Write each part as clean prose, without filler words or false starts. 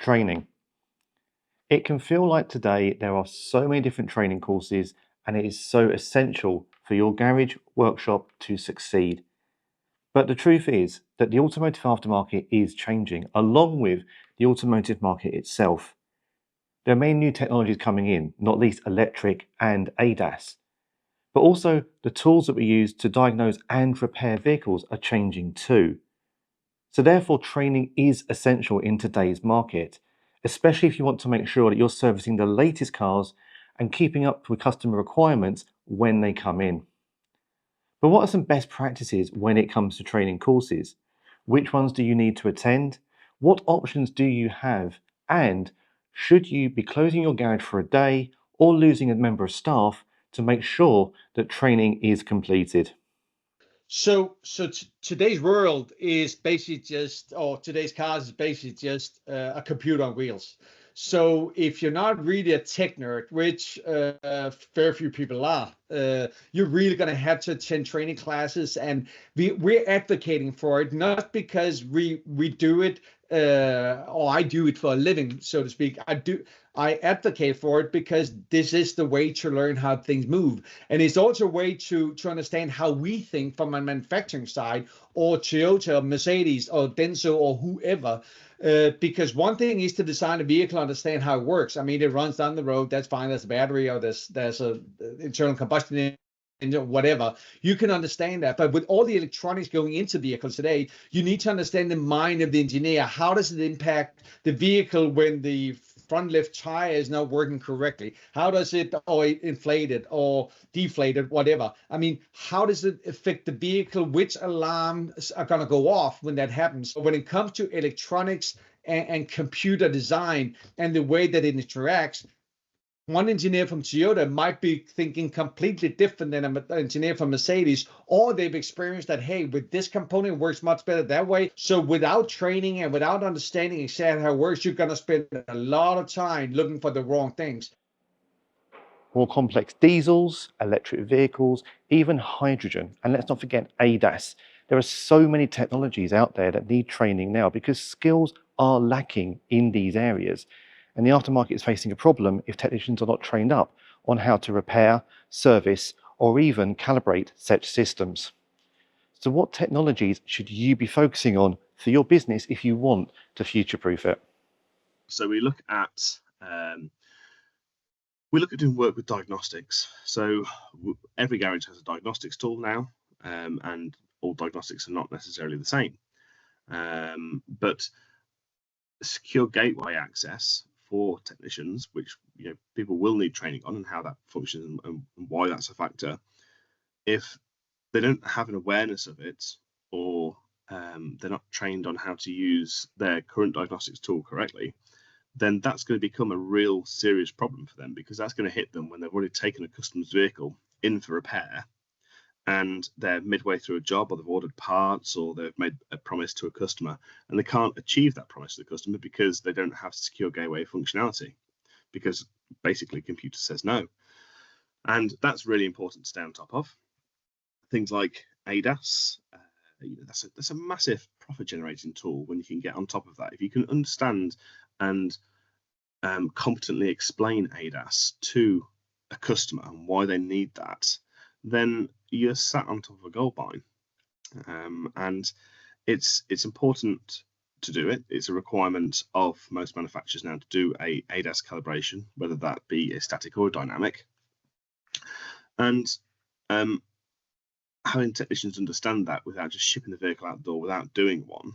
training. It can feel like today there are so many different training courses and it is so essential for your garage workshop to succeed. But the truth is that the automotive aftermarket is changing along with the automotive market itself. There are many new technologies coming in, not least electric and ADAS. But also the tools that we use to diagnose and repair vehicles are changing too. So therefore, training is essential in today's market, especially if you want to make sure that you're servicing the latest cars and keeping up with customer requirements when they come in. But what are some best practices when it comes to training courses? Which ones do you need to attend? What options do you have? And should you be closing your garage for a day or losing a member of staff to make sure that training is completed? Today's world is basically just, or today's cars is basically just a computer on wheels. So if you're not really a tech nerd, which very few people are, you're really going to have to attend training classes, and we're advocating for it, not because we do it or I do it for a living, so to speak. I advocate for it because this is the way to learn how things move. And it's also a way to understand how we think from a manufacturing side, or Toyota, or Mercedes, or Denso, or whoever. Because one thing is to design a vehicle, understand how it works. I mean, it runs down the road, that's fine. There's a battery, or there's a internal combustion engine, whatever. You can understand that. But with all the electronics going into vehicles today, you need to understand the mind of the engineer. How does it impact the vehicle when the front left tire is not working correctly? How does it, or inflated or deflated, whatever? I mean, how does it affect the vehicle? Which alarms are going to go off when that happens? So when it comes to electronics and computer design and the way that it interacts, one engineer from Toyota might be thinking completely different than an engineer from Mercedes, or they've experienced that, hey, with this component it works much better that way. So without training and without understanding exactly how it works, you're going to spend a lot of time looking for the wrong things. More complex diesels, electric vehicles, even hydrogen, and let's not forget ADAS. There are so many technologies out there that need training now because skills are lacking in these areas. And the aftermarket is facing a problem if technicians are not trained up on how to repair, service, or even calibrate such systems. So what technologies should you be focusing on for your business if you want to future-proof it? So we look at doing work with diagnostics. So every garage has a diagnostics tool now, and all diagnostics are not necessarily the same. But secure gateway access for technicians, which people will need training on, and how that functions and why that's a factor. If they don't have an awareness of it, or they're not trained on how to use their current diagnostics tool correctly, then that's going to become a real serious problem for them, because that's going to hit them when they've already taken a customer's vehicle in for repair and they're midway through a job, or they've ordered parts, or they've made a promise to a customer and they can't achieve that promise to the customer because they don't have secure gateway functionality, because basically computer says no. And that's really important to stay on top of. Things like ADAS, that's a massive profit generating tool when you can get on top of that. If you can understand and competently explain ADAS to a customer and why they need that, then you're sat on top of a gold mine. And it's important to do it. It's a requirement of most manufacturers now to do a ADAS calibration, whether that be a static or a dynamic. And having technicians understand that without just shipping the vehicle out the door without doing one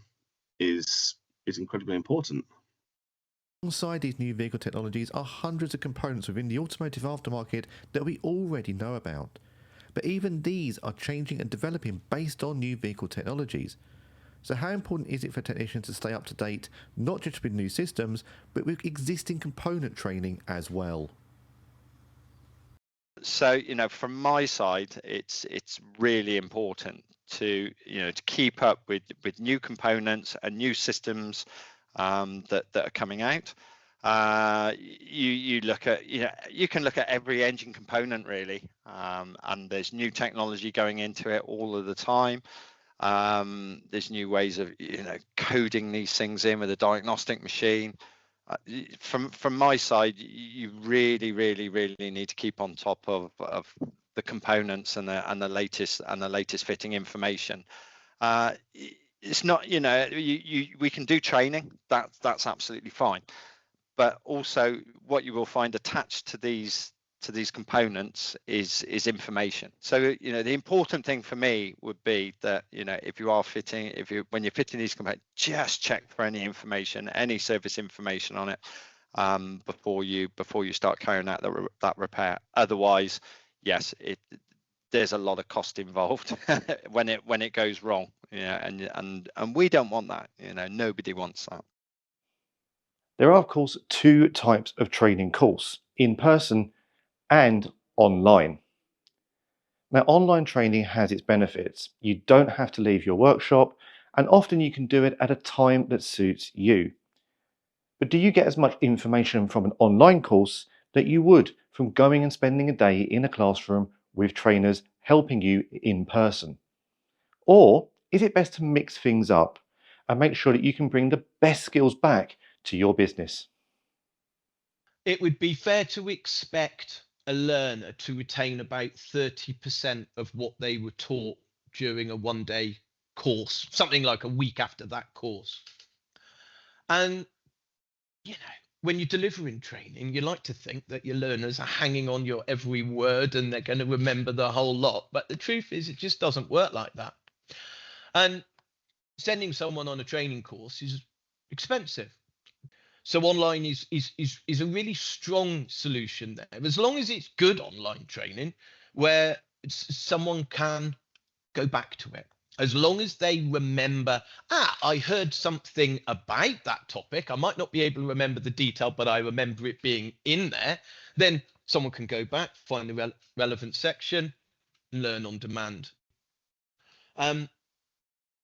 is incredibly important. Alongside these new vehicle technologies are hundreds of components within the automotive aftermarket that we already know about. But even these are changing and developing based on new vehicle technologies. So how important is it for technicians to stay up to date, not just with new systems, but with existing component training as well? So, from my side, it's really important to keep up with new components and new systems that are coming out. You look at you can look at every engine component really, and there's new technology going into it all of the time. There's new ways of coding these things in with a diagnostic machine. from my side, you really need to keep on top of the components and the latest fitting information. It's not, you know, we can do training, that's absolutely fine, but also what you will find attached to these components is information. So, you know, the important thing for me would be that, you know, when you're fitting these components, just check for any information, any service information on it, before you start carrying out that repair. Otherwise, yes, there's a lot of cost involved when it goes wrong. Yeah, and we don't want that. You know, nobody wants that. There are, of course, two types of training course: in person and online. Now, online training has its benefits. You don't have to leave your workshop, and often you can do it at a time that suits you. But do you get as much information from an online course that you would from going and spending a day in a classroom with trainers helping you in person? Or is it best to mix things up and make sure that you can bring the best skills back to your business? It would be fair to expect a learner to retain about 30% of what they were taught during a one-day course, something like a week after that course. And, you know, when you're delivering training, you like to think that your learners are hanging on your every word and they're going to remember the whole lot. But the truth is, it just doesn't work like that. And sending someone on a training course is expensive. So online is a really strong solution there, as long as it's good online training where someone can go back to it. As long as they remember, I heard something about that topic. I might not be able to remember the detail, but I remember it being in there. Then someone can go back, find the relevant section, and learn on demand.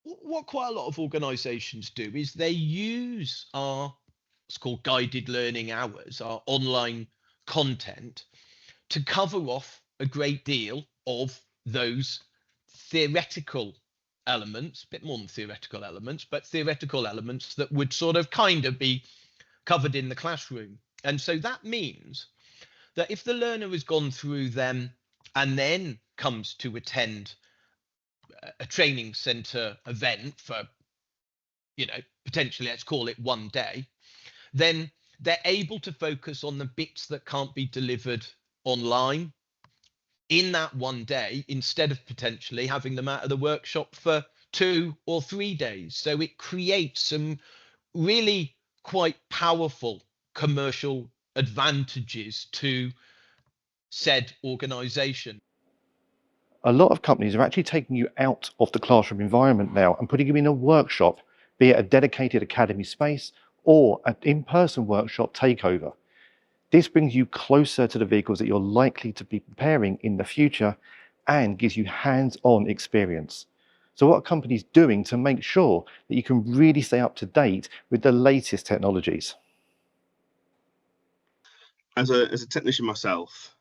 What quite a lot of organizations do is they use what's called guided learning hours, our online content, to cover off a great deal of those theoretical elements, a bit more than theoretical elements, but theoretical elements that would sort of kind of be covered in the classroom. And so that means that if the learner has gone through them and then comes to attend a training center event for, you know, potentially, let's call it one day, then they're able to focus on the bits that can't be delivered online in that one day, instead of potentially having them out of the workshop for 2 or 3 days. So it creates some really quite powerful commercial advantages to said organization. A lot of companies are actually taking you out of the classroom environment now and putting you in a workshop, be it a dedicated academy space or an in-person workshop takeover. This brings you closer to the vehicles that you're likely to be preparing in the future and gives you hands-on experience. So what are companies doing to make sure that you can really stay up to date with the latest technologies? As a technician myself,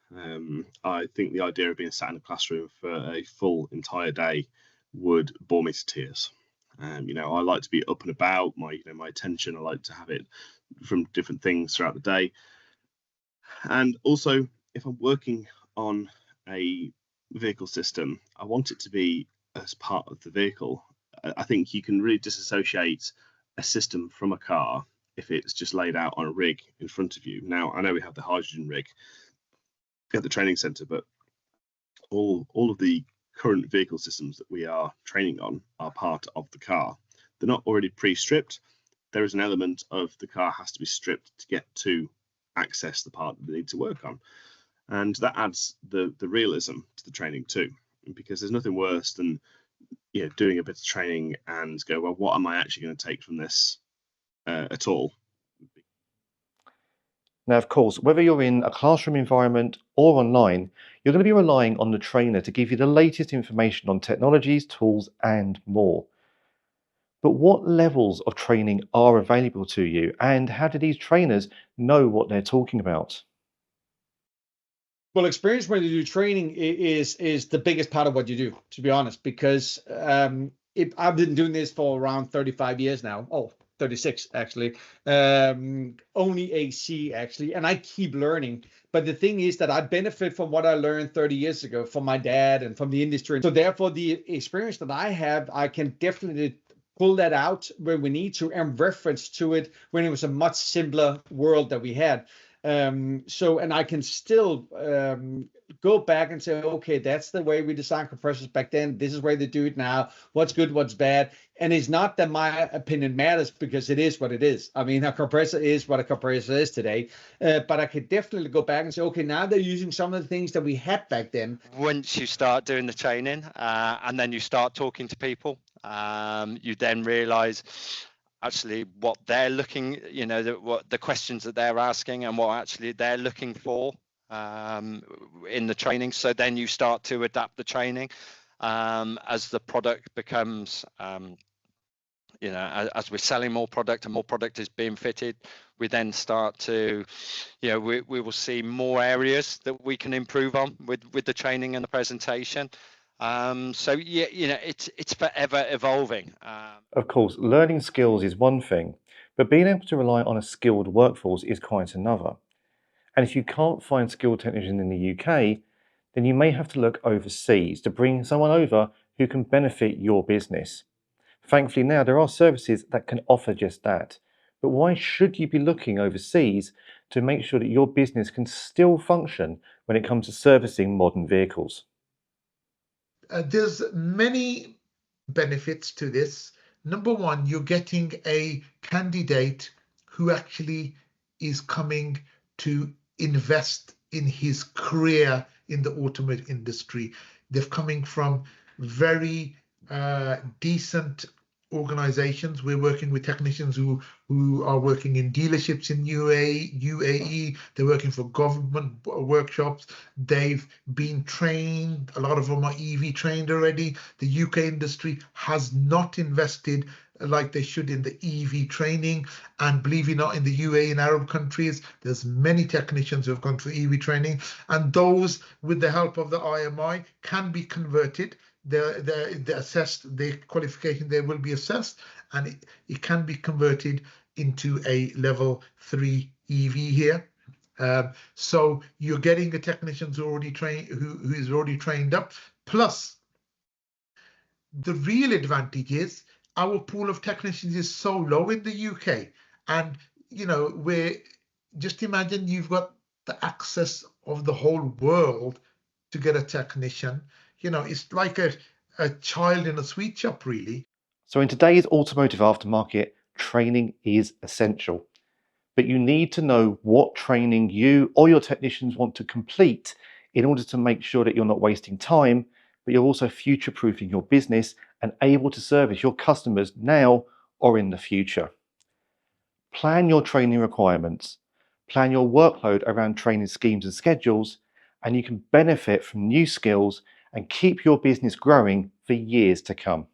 I think the idea of being sat in a classroom for a full entire day would bore me to tears. You know, I like to be up and about. My attention, I like to have it from different things throughout the day. And also, if I'm working on a vehicle system, I want it to be as part of the vehicle. I think you can really disassociate a system from a car if it's just laid out on a rig in front of you. Now, I know we have the hydrogen rig at the training centre, but all of the current vehicle systems that we are training on are part of the car. They're not already pre-stripped. There is an element of the car has to be stripped to get to access the part that they need to work on. And that adds the realism to the training too, because there's nothing worse than doing a bit of training and go, well, what am I actually going to take from this at all? Now, of course, whether you're in a classroom environment or online, you're going to be relying on the trainer to give you the latest information on technologies, tools, and more. But what levels of training are available to you, and how do these trainers know what they're talking about? Well, experience when you do training is the biggest part of what you do, to be honest, because I've been doing this for around 35 years now. Oh, 36 actually, only AC actually, and I keep learning. But the thing is that I benefit from what I learned 30 years ago from my dad and from the industry. So therefore, the experience that I have, I can definitely pull that out when we need to and reference to it when it was a much simpler world that we had. And I can still go back and say, okay, that's the way we designed compressors back then. This is where they do it now. What's good, what's bad. And it's not that my opinion matters, because it is what it is. I mean, a compressor is what a compressor is today. But I could definitely go back and say, okay, now they're using some of the things that we had back then. Once you start doing the training and then you start talking to people, you then realize actually what they're looking, what the questions that they're asking and what actually they're looking for in the training. So then you start to adapt the training as the product becomes, as we're selling more product and more product is being fitted, we then start to, we will see more areas that we can improve on with the training and the presentation. So yeah, it's forever evolving. Of course, learning skills is one thing, but being able to rely on a skilled workforce is quite another. And if you can't find skilled technicians in the UK, then you may have to look overseas to bring someone over who can benefit your business. Thankfully now there are services that can offer just that. But why should you be looking overseas to make sure that your business can still function when it comes to servicing modern vehicles? There's many benefits to this. Number one, you're getting a candidate who actually is coming to invest in his career in the automotive industry. They're coming from very decent organizations. We're working with technicians who are working in dealerships in UAE. They're working for government workshops. They've been trained. A lot of them are EV trained already. The UK industry has not invested like they should in the EV training. And believe it or not, in the UAE and Arab countries, there's many technicians who have gone through EV training, and those, with the help of the IMI, can be converted. They're assessed, their qualification there will be assessed, and it can be converted into a level 3 EV here. So you're getting a technician who is already trained up. Plus, the real advantage is our pool of technicians is so low in the UK, and we're just imagine you've got the access of the whole world to get a technician. It's like a child in a sweet shop, really. So in today's automotive aftermarket, training is essential. But you need to know what training you or your technicians want to complete in order to make sure that you're not wasting time, but you're also future-proofing your business and able to service your customers now or in the future. Plan your training requirements, plan your workload around training schemes and schedules, and you can benefit from new skills and keep your business growing for years to come.